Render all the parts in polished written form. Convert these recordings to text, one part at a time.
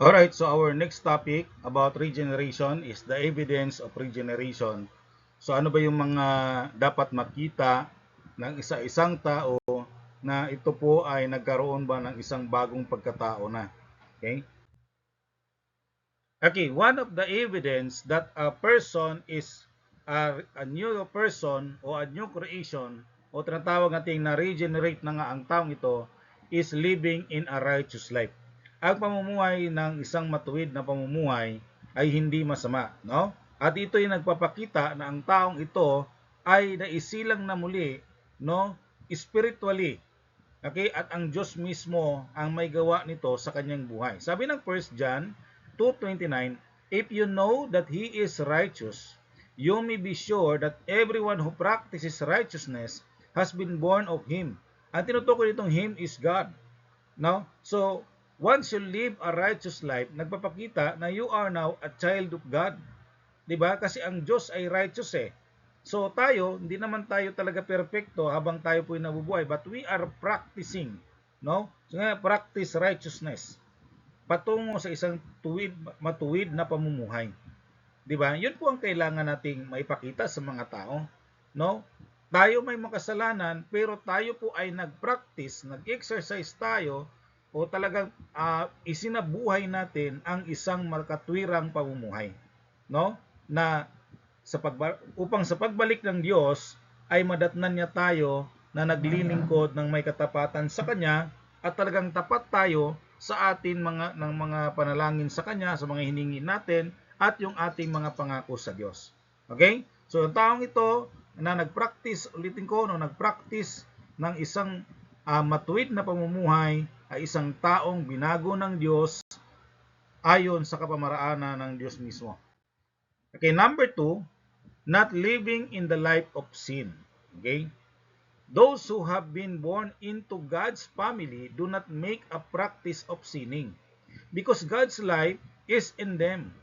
Alright, so our next topic about regeneration is the evidence of regeneration. So ano ba yung mga dapat makita ng isa-isang tao na ito po ay nagkaroon ba ng isang bagong pagkatao na? Okay? Okay, one of the evidence that a person is a new person o a new creation o tinatawag natin na regenerate na nga ang taong ito is living in a righteous life. Ang pamumuhay ng isang matuwid na pamumuhay ay hindi masama, no? At ito ay nagpapakita na ang taong ito ay naisilang na muli, no? Spiritually. Okay? At ang Diyos mismo ang may gawa nito sa kanyang buhay. Sabi ng 1 John 2:29, if you know that He is righteous, you may be sure that everyone who practices righteousness has been born of Him. Ang tinutukoy nitong Him is God. No? So, once you live a righteous life, nagpapakita na you are now a child of God. 'Di ba? Kasi ang Diyos ay righteous eh. So tayo, hindi naman tayo talaga perpekto habang tayo po ay nabubuhay, but we are practicing, no? So nga, practice righteousness patungo sa isang matuwid na pamumuhay. 'Di ba? 'Yun po ang kailangan nating maipakita sa mga tao, no? Tayo may makasalanan pero tayo po ay nag-practice, nag-exercise tayo o talagang isinabuhay natin ang isang makatwirang pamumuhay, no? Na upang sa pagbalik ng Diyos ay madatnan niya tayo na naglilingkod ng may katapatan sa Kanya at talagang tapat tayo sa atin ng mga panalangin sa Kanya, sa mga hiningi natin at yung ating mga pangako sa Diyos. Okay? So, ang taong ito na nag-practice, ulitin ko, no, nag-practice ng isang matuwid na pamumuhay ay isang taong binago ng Diyos ayon sa kapamaraanan ng Diyos mismo. Okay, number 2, not living in the life of sin. Okay? Those who have been born into God's family do not make a practice of sinning because God's life is in them.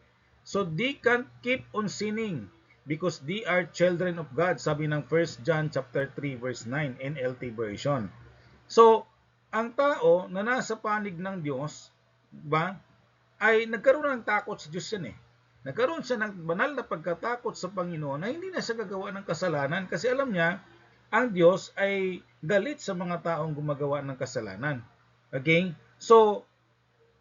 So they can't keep on sinning because they are children of God. Sabi ng 1 John chapter 3 verse 9 NLT version. So, ang tao na nasa panig ng Diyos, ba, ay nagkaroon ng takot sa Diyos yan eh. Nagkaroon siya ng banal na pagkatakot sa Panginoon na hindi na siya gagawa ng kasalanan kasi alam niya, ang Diyos ay galit sa mga taong gumagawa ng kasalanan. Okay? So,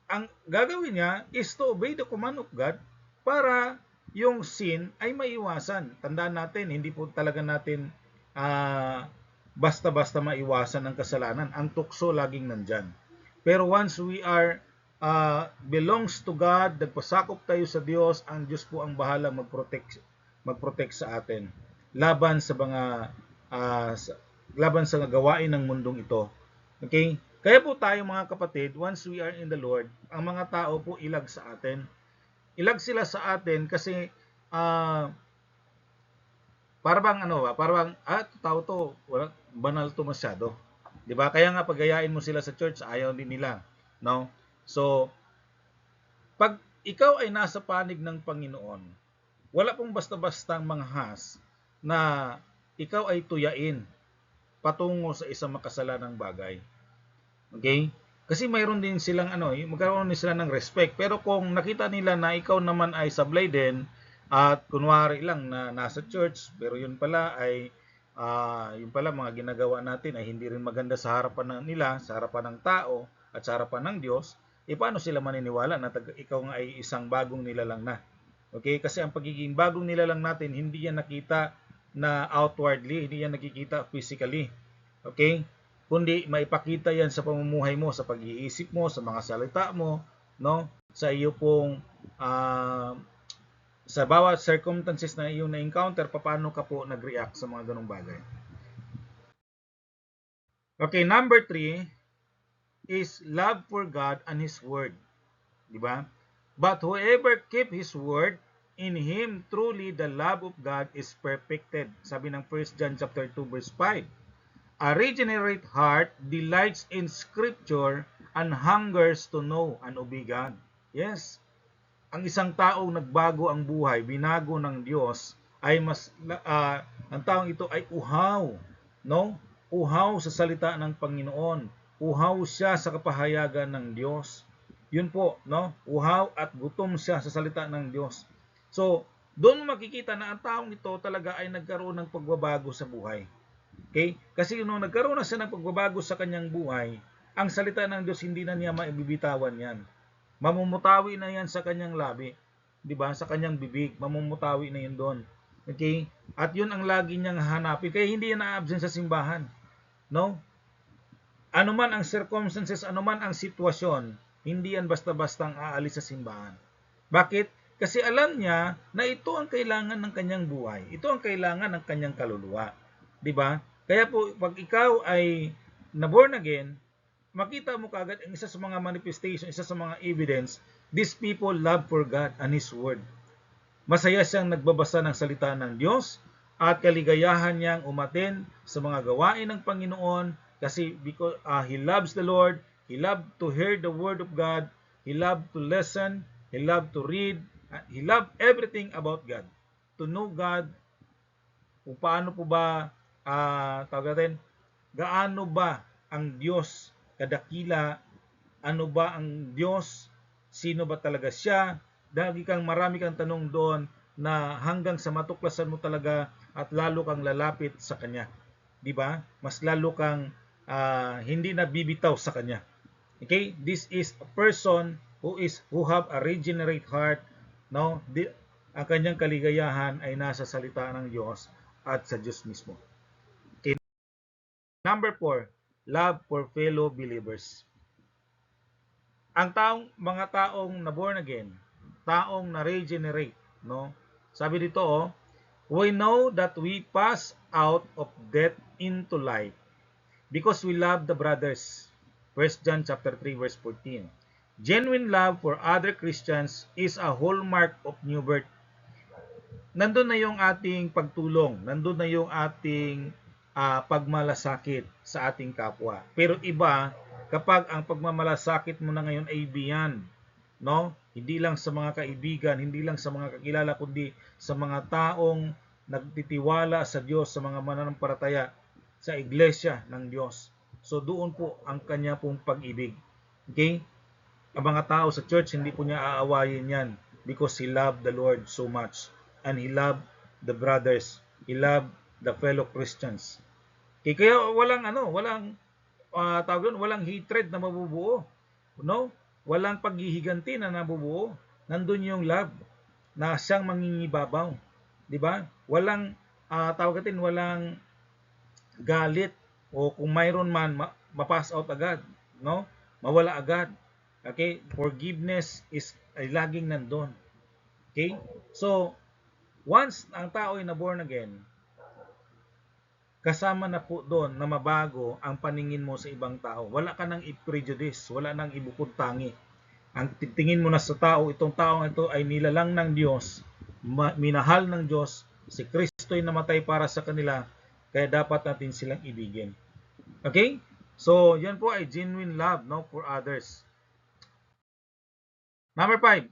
ang gagawin niya is to obey the command of God para yung sin ay maiwasan. Tandaan natin, hindi po talaga natin basta-basta maiwasan ang kasalanan. Ang tukso laging nandyan. Pero once we are belongs to God, nagpasakop tayo sa Diyos, ang Diyos po ang bahala mag-protect sa atin laban sa mga laban sa gawain ng mundong ito. Okay? Kaya po tayo mga kapatid, once we are in the Lord, ang mga tao po ilag sa atin. Ilag sila sa atin kasi para bang tao to, banal to masyado. 'Di ba? Kaya nga pagayain mo sila sa church, ayaw din nila, no? So, pag ikaw ay nasa panig ng Panginoon, wala pong basta-bastang manghas na ikaw ay tuyain patungo sa isang makasalanang bagay. Okay? Kasi mayroon din silang magkaroon din sila ng respect. Pero kung nakita nila na ikaw naman ay sablay din at kunwari lang na nasa church, pero yun pala ay mga ginagawa natin ay hindi rin maganda sa harapan nila, sa harapan ng tao at sa harapan ng Diyos, paano sila maniniwala na ikaw nga ay isang bagong nilalang na? Okay? Kasi ang pagiging bagong nilalang natin, hindi yan nakita na outwardly, hindi yan nakikita physically. Okay? Kundi maipakita yan sa pamumuhay mo, sa pag-iisip mo, sa mga salita mo, no? Sa iyo pong sa bawat circumstances na iyong na-encounter, paano ka po nag-react sa mga ganong bagay. Okay, number 3 is love for God and His Word. Diba? But whoever keep His Word, in Him truly the love of God is perfected. Sabi ng 1 John chapter 2 verse 5. A regenerate heart delights in Scripture and hungers to know and obey God. Yes, ang isang taong nagbago ang buhay, binago ng Diyos, ay ang taong ito ay uhaw, no? Uhaw sa salita ng Panginoon. Uhaw siya sa kapahayagan ng Diyos. Yun po, no? Uhaw at gutom siya sa salita ng Diyos. So, doon mo makikita na ang taong ito talaga ay nagkaroon ng pagbabago sa buhay. Okay? Kasi nung nagkaroon na siya ng pagbabago sa kanyang buhay, ang salita ng Diyos hindi na niya maibibitawan yan. Mamumutawi na yan sa kanyang labi. 'Di ba? Sa kanyang bibig, mamumutawi na yun doon. Okay? At yun ang lagi niyang hanapin. Kaya hindi yan na-absent sa simbahan. No? Ano man ang circumstances, ano man ang sitwasyon, hindi yan basta-bastang aalis sa simbahan. Bakit? Kasi alam niya na ito ang kailangan ng kanyang buhay. Ito ang kailangan ng kanyang kaluluwa. 'Di ba? Kaya po, pag ikaw ay na-born again, makita mo kaagad ang isa sa mga manifestation, isa sa mga evidence, these people love for God and His Word. Masaya siyang nagbabasa ng salita ng Diyos at kaligayahan niyang umaten sa mga gawain ng Panginoon kasi because he loves the Lord, he loved to hear the Word of God, he loved to listen, he loved to read, he loved everything about God. To know God, kung paano po ba, tawag natin, gaano ba ang Diyos kadakila, ano ba ang Diyos, sino ba talaga siya, dahil marami kang tanong doon na hanggang sa matuklasan mo talaga at lalo kang lalapit sa Kanya. Di ba? Mas lalo kang hindi nabibitaw sa Kanya. Okay? This is a person who have a regenerate heart. No? Ang kanyang kaligayahan ay nasa salita ng Diyos at sa Diyos mismo. Okay. Number 4, love for fellow believers. Ang mga taong na born again, taong na regenerate, no? Sabi dito, we know that we pass out of death into life because we love the brothers. 1 John chapter 3 verse 14. Genuine love for other Christians is a hallmark of new birth. Nandun na yung ating pagtulong, nandun na yung ating pagmalasakit sa ating kapwa. Pero iba, kapag ang pagmamalasakit mo na ngayon ay biyan, no? Hindi lang sa mga kaibigan, hindi lang sa mga kakilala, kundi sa mga taong nagtitiwala sa Diyos, sa mga mananampalataya sa iglesia ng Diyos. So doon po ang kanya pong pag-ibig. Okay? Ang mga tao sa church, hindi po niya aawayin yan because he loved the Lord so much. And he loved the brothers. He loved the fellow Christians. Okay, kaya walang walang hatred na mabubuo. No? Walang paghihiganti na nabubuo. Nandun yung love na siyang mangingibabaw. 'Di ba? Walang walang galit o kung mayroon man ma-pass out agad, no? Mawala agad. Okay? Forgiveness ay laging nandun. Okay? So, once ang tao ay na-born again, kasama na po doon na mabago ang paningin mo sa ibang tao. Wala ka nang i-prejudice, wala nang ibukod tangi. Ang tingin mo na sa tao, itong taong ito ay nilalang ng Diyos, minahal ng Diyos, si Kristo ay namatay para sa kanila, kaya dapat natin silang ibigin. Okay? So, yan po ay genuine love, no, for others. Number 5,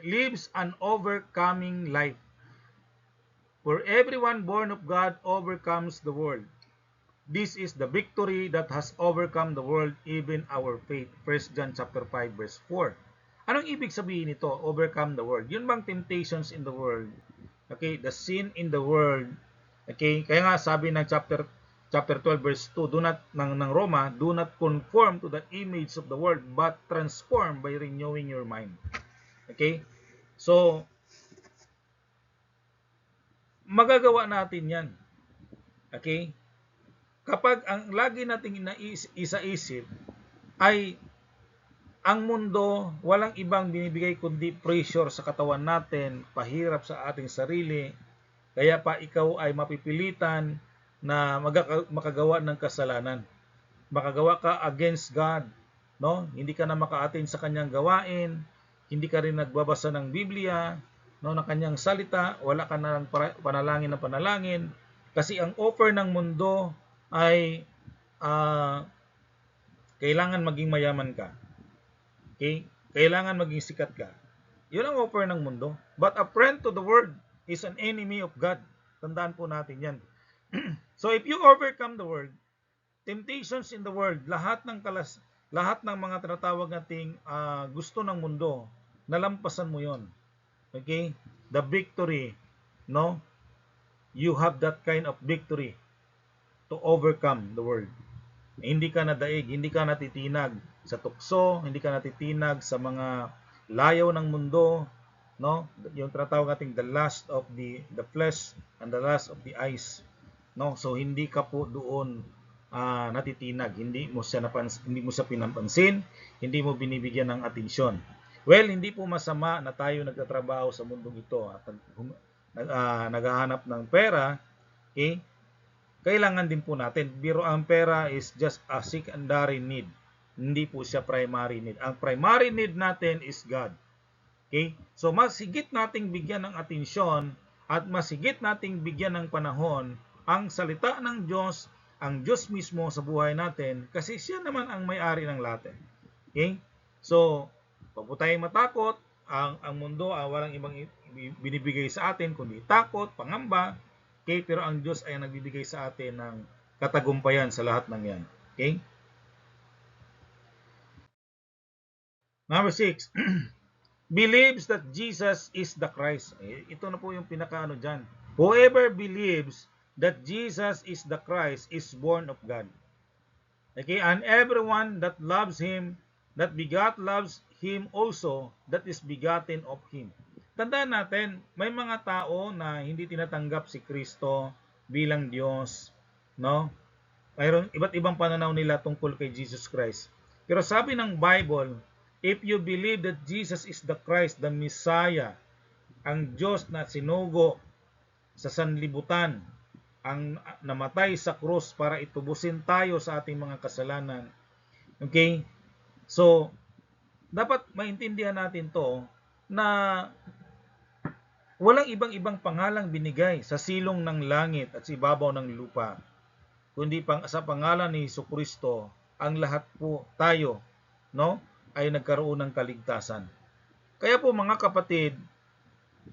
lives an overcoming life. For everyone born of God overcomes the world. This is the victory that has overcome the world, even our faith. 1 John chapter 5 verse 4. Anong ibig sabihin nito? Overcome the world. Yun bang temptations in the world? Okay, the sin in the world. Okay, kaya nga sabi ng chapter 12 verse 2, ng Roma, do not conform to the image of the world, but transform by renewing your mind. Okay? So, magagawa natin yan. Okay? Kapag ang lagi nating isa-isip ay ang mundo walang ibang binibigay kundi pressure sa katawan natin, pahirap sa ating sarili, kaya pa ikaw ay mapipilitan na makagawa ng kasalanan. Makagawa ka against God, no? Hindi ka na makaatin sa kanyang gawain, hindi ka rin nagbabasa ng Biblia, no, ng kanyang salita, wala ka na ng panalangin kasi ang offer ng mundo ay kailangan maging mayaman ka. Okay? Kailangan maging sikat ka. Yun ang offer ng mundo. But a friend to the world is an enemy of God. Tandaan po natin yan. So if you overcome the world, temptations in the world, lahat lahat ng mga tinatawag nating gusto ng mundo, nalampasan mo yon. Okay? The victory, no? You have that kind of victory to overcome the world. Hindi ka nadaig, hindi ka natitinag sa tukso, hindi ka natitinag sa mga layaw ng mundo, no? Yung tinatawag nating the lust of the flesh and the lust of the eyes, no? So hindi ka po doon natitinag, hindi mo siya pinapansin, hindi mo binibigyan ng atensyon. Well, hindi po masama na tayo nagtatrabaho sa mundong ito at naghahanap ng pera, okay? Kailangan din po natin. Biro ang pera is just a secondary need. Hindi po siya primary need. Ang primary need natin is God. Okay? So mas higit nating bigyan ng atensyon at mas higit nating bigyan ng panahon ang salita ng Diyos, ang Diyos mismo sa buhay natin, kasi siya naman ang may-ari ng lahat. Okay? So, wag po tayong matakot. Ang mundo walang ibang binibigay sa atin kundi takot, pangamba. Okay? Pero ang Diyos ay nagbibigay sa atin ng katagumpayan sa lahat ng yan. Okay? Number 6. Believes that Jesus is the Christ. Ito na po yung pinakaano dyan. Whoever believes that Jesus is the Christ is born of God. Okay? And everyone that loves Him, that begot loves Him also, that is begotten of Him. Tandaan natin, may mga tao na hindi tinatanggap si Kristo bilang Diyos, no? Mayroon iba't ibang pananaw nila tungkol kay Jesus Christ. Pero sabi ng Bible, if you believe that Jesus is the Christ, the Messiah, ang Diyos na sinugo sa sanlibutan, ang namatay sa krus para itubusin tayo sa ating mga kasalanan. Okay? So, dapat maintindihan natin to na walang ibang pangalang binigay sa silong ng langit at sa ibabaw ng lupa, kundi sa pangalan ni Jesucristo ang lahat po tayo, no, ay nagkaroon ng kaligtasan. Kaya po mga kapatid,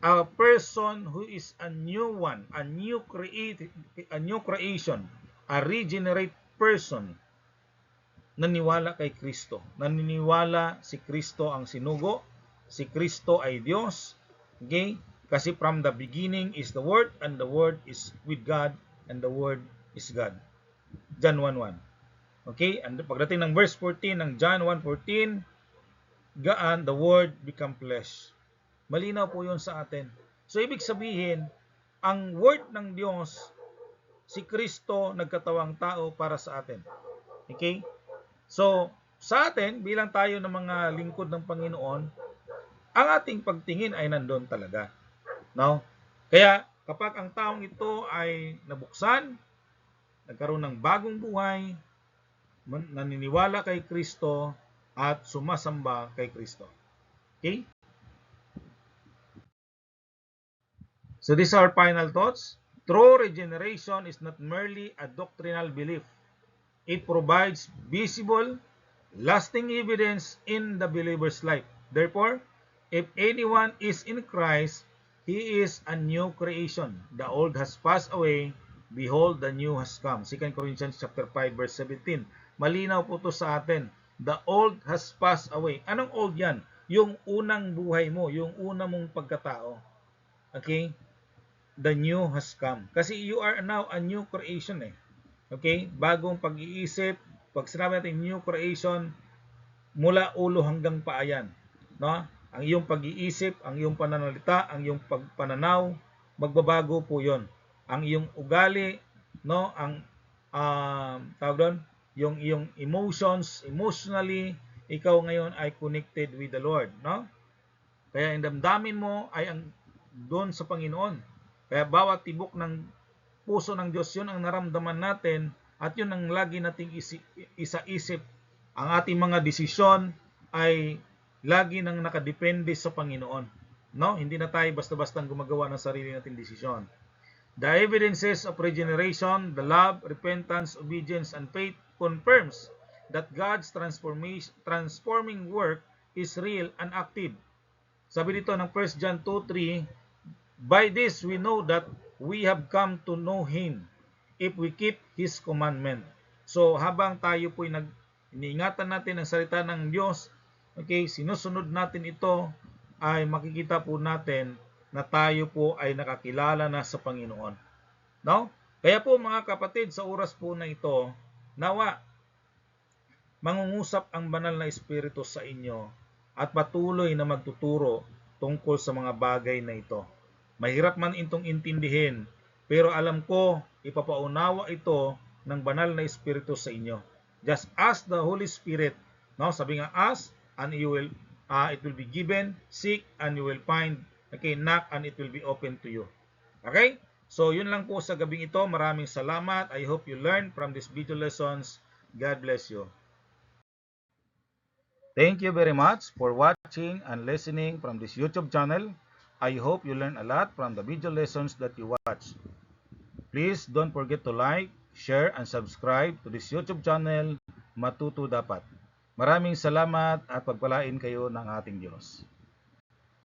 a person who is a new one, a new creation, a regenerate person, naniwala kay Kristo. Naniniwala si Kristo ang sinugo, si Kristo ay Diyos. Okay? Kasi from the beginning is the Word, and the Word is with God, and the Word is God. John 1:1. Okay? And pagdating ng verse 14 ng John 1:14, gaan, the Word become flesh. Malinaw po yun sa atin. So, ibig sabihin, ang Word ng Diyos, si Kristo, nagkatawang tao para sa atin. Okay? So, sa atin, bilang tayo ng mga lingkod ng Panginoon, ang ating pagtingin ay nandun talaga. No? Kaya, kapag ang taong ito ay nabuksan, nagkaroon ng bagong buhay, naniniwala kay Kristo, at sumasamba kay Kristo. Okay? So these are final thoughts. True regeneration is not merely a doctrinal belief. It provides visible, lasting evidence in the believer's life. Therefore, if anyone is in Christ, he is a new creation. The old has passed away, behold, the new has come. 2 Corinthians chapter 5 verse 17. Malinaw po ito sa atin. The old has passed away. Anong old yan? Yung unang buhay mo, yung unang mong pagkatao. Okay? The new has come. Kasi you are now a new creation eh. Okay? Bagong pag-iisip. Pag sinabi natin new creation, mula ulo hanggang paa yan. No? Ang iyong pag-iisip, ang iyong pananalita, ang iyong pananaw, magbabago po yon. Ang iyong ugali, no? Ang tawag doon, yung iyong emotions, emotionally, ikaw ngayon ay connected with the Lord. No? Kaya ang damdamin mo ay ang doon sa Panginoon. Kaya bawat tibok ng puso ng Diyos, yun ang naramdaman natin at yun ang lagi nating isa-isip. Ang ating mga desisyon ay lagi nang nakadepende sa Panginoon. No? Hindi na tayo basta-basta gumagawa ng sarili nating desisyon. The evidences of regeneration, the love, repentance, obedience, and faith confirms that God's transforming work is real and active. Sabi dito ng 1 John 2:3, by this we know that we have come to know Him if we keep His commandment. So habang tayo po'y iniingatan natin ang salita ng Diyos, okay, sinusunod natin ito, ay makikita po natin na tayo po ay nakakilala na sa Panginoon. No? Kaya po mga kapatid, sa oras po na ito, nawa, mangungusap ang banal na Espiritu sa inyo at patuloy na magtuturo tungkol sa mga bagay na ito. Mahirap man itong intindihin, pero alam ko, ipapaunawa ito ng banal na Espiritu sa inyo. Just ask the Holy Spirit. No? Sabi nga, ask and you will, it will be given, seek and you will find, okay, knock and it will be open to you. Okay? So, yun lang po sa gabing ito. Maraming salamat. I hope you learned from these video lessons. God bless you. Thank you very much for watching and listening from this YouTube channel. I hope you learn a lot from the video lessons that you watch. Please don't forget to like, share, and subscribe to this YouTube channel, Matuto Dapat. Maraming salamat at pagpalain kayo ng ating Diyos.